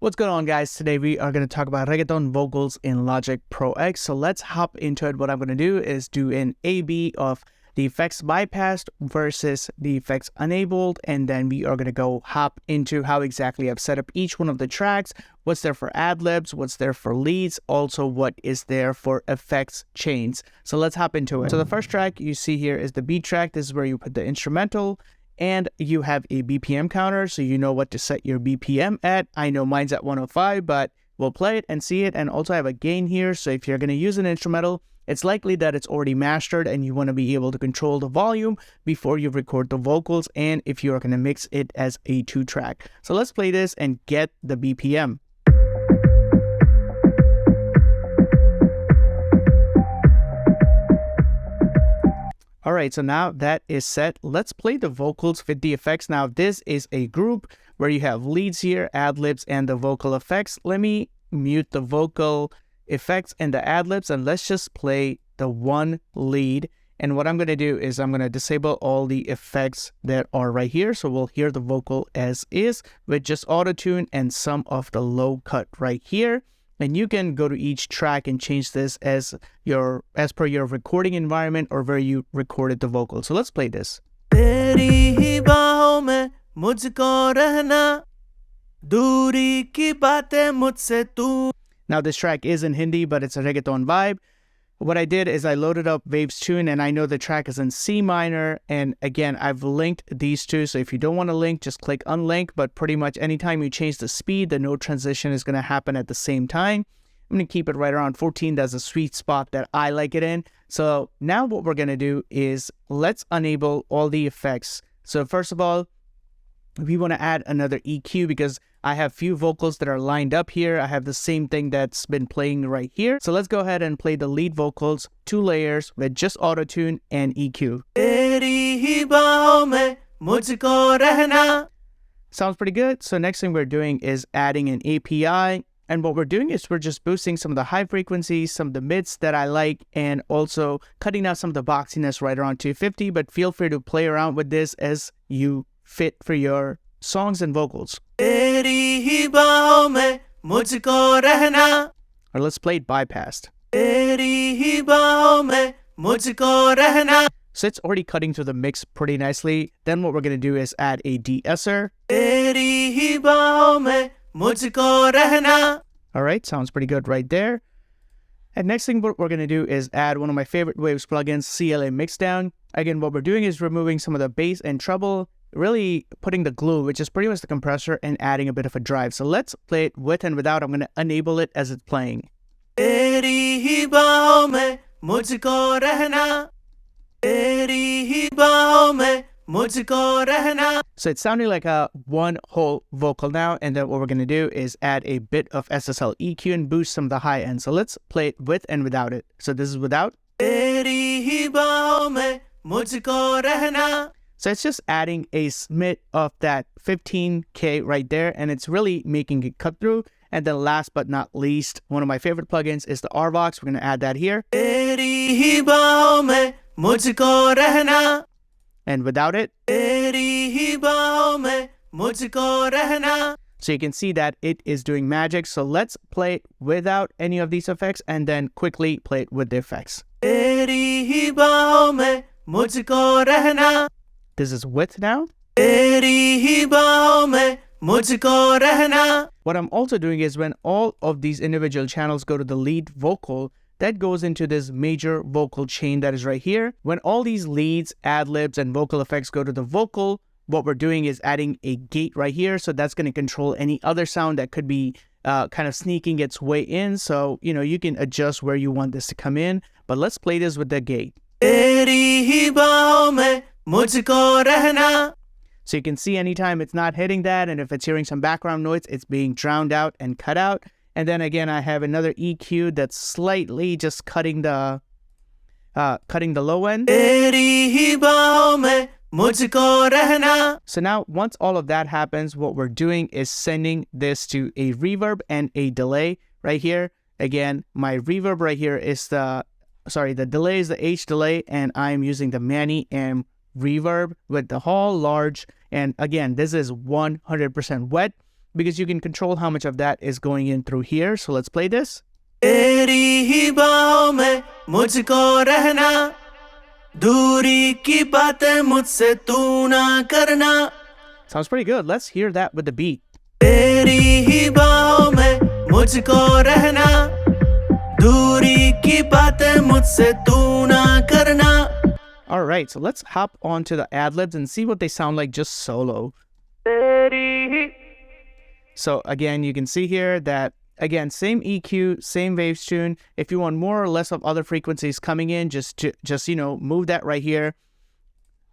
What's going on, guys? Today we are going to talk about reggaeton vocals in Logic Pro X. So let's hop into it. What I'm going to do is do an A/B of the effects bypassed versus the effects enabled, and then we are going to go hop into how exactly I've set up each one of the tracks, what's there for ad-libs, what's there for leads, also what is there for effects chains. So let's hop into it. So the first track you see here is the beat track. This is where you put the instrumental, and you have a BPM counter, so you know what to set your BPM at. I know mine's at 105, but we'll play it and see it. And also I have a gain here, so if you're going to use an instrumental, it's likely that it's already mastered and you want to be able to control the volume before you record the vocals, and if you're going to mix it as a 2-track. So let's play this and get the BPM. All right, so now that is set, let's play the vocals with the effects. Now, this is a group where you have leads here, ad-libs, and the vocal effects. Let me mute the vocal effects and the ad-libs, and let's just play the one lead. And what I'm going to do is I'm going to disable all the effects that are right here. So we'll hear the vocal as is with just auto-tune and some of the low cut right here. And you can go to each track and change this as per your recording environment or where you recorded the vocal. So let's play this. Now this track is in Hindi, but it's a reggaeton vibe. What I did is I loaded up Waves Tune, and I know the track is in C minor. And again, I've linked these two. So if you don't want to link, just click unlink. But pretty much anytime you change the speed, the note transition is going to happen at the same time. I'm going to keep it right around 14. That's a sweet spot that I like it in. So now what we're going to do is let's enable all the effects. So first of all, we want to add another EQ because I have few vocals that are lined up here. I have the same thing that's been playing right here. So let's go ahead and play the lead vocals, 2 layers with just auto-tune and EQ. Sounds pretty good. So next thing we're doing is adding an API. And what we're doing is we're just boosting some of the high frequencies, some of the mids that I like, and also cutting out some of the boxiness right around 250. But feel free to play around with this as you fit for your songs and vocals. Or let's play it bypassed. So it's already cutting through the mix pretty nicely. Then what we're going to do is add a de-esser. Alright, sounds pretty good right there. And next thing what we're going to do is add one of my favorite Waves plugins, CLA Mixdown. Again, what we're doing is removing some of the bass and treble, really putting the glue, which is pretty much the compressor, and adding a bit of a drive. So let's play it with and without. I'm going to enable it as it's playing. So it's sounding like a one whole vocal now, and then what we're going to do is add a bit of SSL EQ and boost some of the high end. So let's play it with and without it. So this is without. So it's just adding a smidge of that 15K right there, and it's really making it cut through. And then last but not least, one of my favorite plugins is the RVox. We're going to add that here. And without it. So you can see that it is doing magic. So let's play it without any of these effects and then quickly play it with the effects. This is with now. What I'm also doing is when all of these individual channels go to the lead vocal, that goes into this major vocal chain that is right here. When all these leads, ad-libs, and vocal effects go to the vocal, what we're doing is adding a gate right here. So that's going to control any other sound that could be kind of sneaking its way in. So, you know, you can adjust where you want this to come in. But let's play this with the gate. So you can see anytime it's not hitting that, and if it's hearing some background noise, it's being drowned out and cut out. And then again, I have another EQ that's slightly just cutting the low end. So now once all of that happens, what we're doing is sending this to a reverb and a delay right here. Again, my reverb right here is the delay is the H delay, and I'm using the Manny M reverb with the Hall large. And again, this is 100% wet. because you can control how much of that is going in through here. So let's play this. तेरी ही बाहों में मुझको रहना, दूरी की बातें मुझसे तू ना करना. Sounds pretty good. Let's hear that with the beat. तेरी ही बाहों में मुझको रहना, दूरी की बातें मुझसे तू ना करना. All right, so let's hop on to the ad-libs and see what they sound like just solo. So again, you can see here that, again, same EQ, same waves tune. If you want more or less of other frequencies coming in, just you know, move that right here.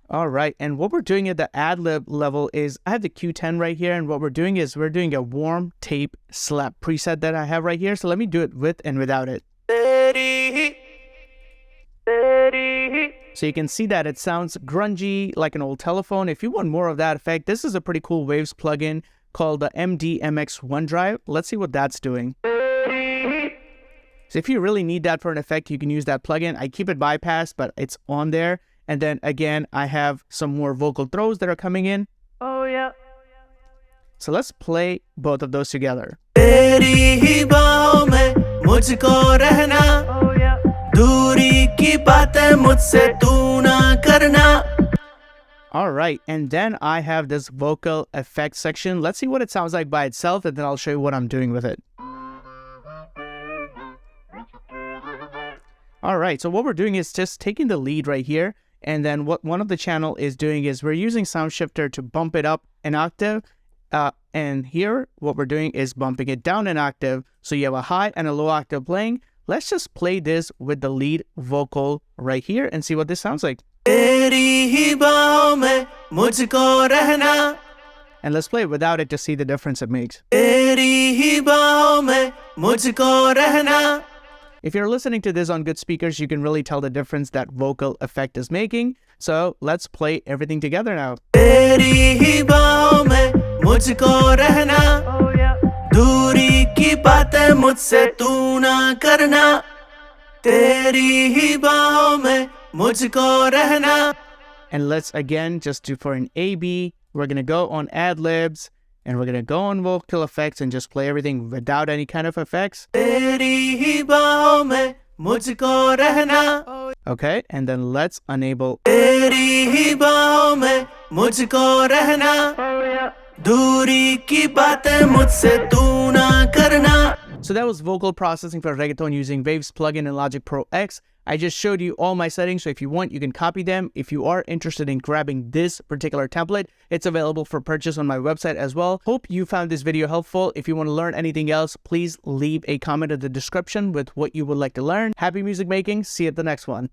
All right, and what we're doing at the ad-lib level is I have the Q10 right here, and what we're doing is we're doing a warm tape slap preset that I have right here. So let me do it with and without it. So you can see that it sounds grungy like an old telephone. If you want more of that effect, this is a pretty cool Waves plugin called the MDMX OneDrive. Let's see what that's doing. So if you really need that for an effect, you can use that plugin. I keep it bypassed, but it's on there. And then again, I have some more vocal throws that are coming in. Oh yeah. So let's play both of those together. तेरी ही बाहों में मुझको रहना, दूरी की बातें मुझसे तू ना करना. All right, and then I have this vocal effects section. Let's see what it sounds like by itself, and then I'll show you what I'm doing with it. All right, so what we're doing is just taking the lead right here, and then what one of the channel is doing is we're using Sound Shifter to bump it up an octave, and here what we're doing is bumping it down an octave, so you have a high and a low octave playing. Let's just play this with the lead vocal right here and see what this sounds like. तेरी ही बाहों में मुझको रहना. And let's play it without it to see the difference it makes. तेरी ही बाहों में मुझको रहना. If you're listening to this on good speakers, you can really tell the difference that vocal effect is making. So let's play everything together now. तेरी ही बाहों में मुझको रहना, दूरी की बातें मुझसे तू ना करना. तेरी ही बाहों में मुझको रहना. And let's again just do for an A-B. We're going to go on ad-libs and we're going to go on vocal effects and just play everything without any kind of effects. तेरी ही बाहों में मुझको रहना. Okay, and then let's enable. तेरी ही बाहों में मुझको रहना, दूरी की बातें मुझसे तू ना करना. So that was vocal processing for Reggaeton using Waves plugin in Logic Pro X. I just showed you all my settings, so if you want, you can copy them. If you are interested in grabbing this particular template, it's available for purchase on my website as well. Hope you found this video helpful. If you want to learn anything else, please leave a comment in the description with what you would like to learn. Happy music making. See you at the next one.